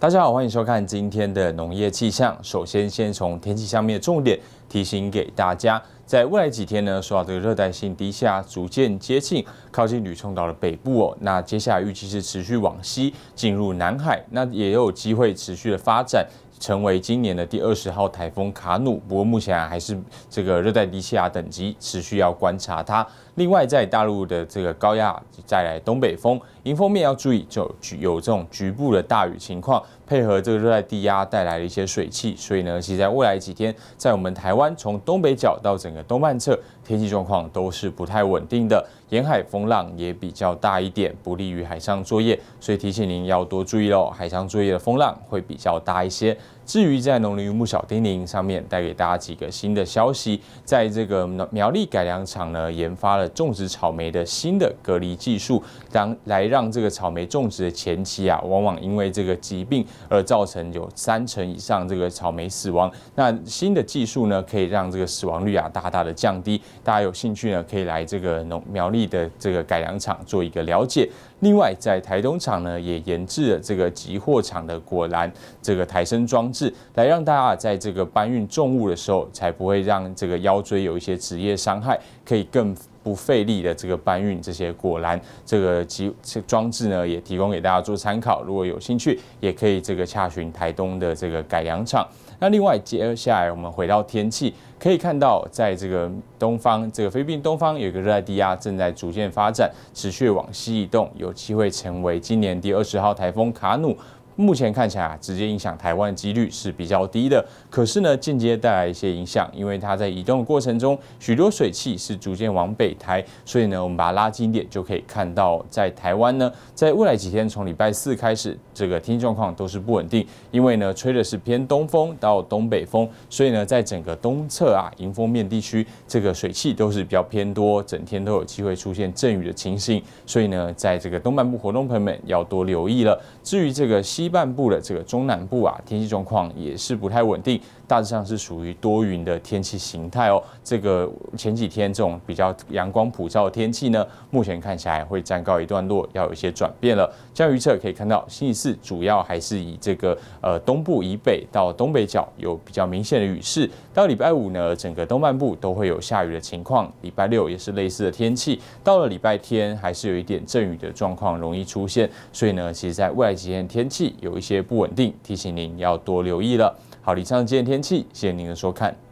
大家好，欢迎收看今天的农业气象。首先，先从天气上面的重点提醒给大家，在未来几天呢，受到这个热带性低气压逐渐接近，靠近吕宋岛的北部哦。那接下来预计是持续往西进入南海，那也有机会持续的发展，成为今年的第20号台风卡努。不过目前还是这个热带低气压等级，持续要观察它。另外，在大陆的这个高压再来东北风，迎风面要注意，就有这种局部的大雨情况，配合这个热带低压带来的一些水汽，所以呢，其实在未来几天，在我们台湾从东北角到整个东半侧，天气状况都是不太稳定的，沿海风浪也比较大一点，不利于海上作业，所以提醒您要多注意喽，海上作业的风浪会比较大一些。至于在农林渔牧小叮咛上面，带给大家几个新的消息，在这个苗栗改良场呢，研发了种植草莓的新的隔离技术，来让这个草莓种植的前期啊，往往因为这个疾病而造成有30%以上这个草莓死亡。那新的技术呢，可以让这个死亡率啊大大的降低。大家有兴趣呢，可以来这个苗栗的这个改良场做一个了解。另外，在台东厂呢，也研制了这个集货场的果篮这个抬升装置，来让大家在这个搬运重物的时候，才不会让这个腰椎有一些职业伤害，可以更不费力的这个搬运这些果篮。这个装置呢，也提供给大家做参考。如果有兴趣，也可以这个洽询台东的这个改良场。那另外，接下来我们回到天气，可以看到，在这个东方，这个菲律宾东方有一个热带低压正在逐渐发展，持续往西移动，有机会成为今年第20号台风卡努。目前看起来直接影响台湾的几率是比较低的，可是呢，间接带来一些影响，因为它在移动的过程中，许多水汽是逐渐往北抬，所以呢，我们把它拉近一点，就可以看到，在台湾呢，在未来几天，从礼拜4开始，这个天气状况都是不稳定，因为呢，吹的是偏东风到东北风，所以呢，在整个东侧啊，迎风面地区，这个水汽都是比较偏多，整天都有机会出现阵雨的情形，所以呢，在这个东半部活动朋友们要多留意了。至于这个西半部的这个中南部啊，天气状况也是不太稳定，大致上是属于多云的天气形态哦。这个前几天这种比较阳光普照的天气呢，目前看起来会暂告一段落，要有一些转变了。这样预测可以看到，星期四主要还是以这个东部以北到东北角有比较明显的雨势，到礼拜5呢，整个东半部都会有下雨的情况，礼拜6也是类似的天气，到了礼拜天还是有一点阵雨的状况容易出现，所以呢，其实在未来几天天气有一些不稳定，提醒您要多留意了。好，以上今天天气，谢谢您的收看。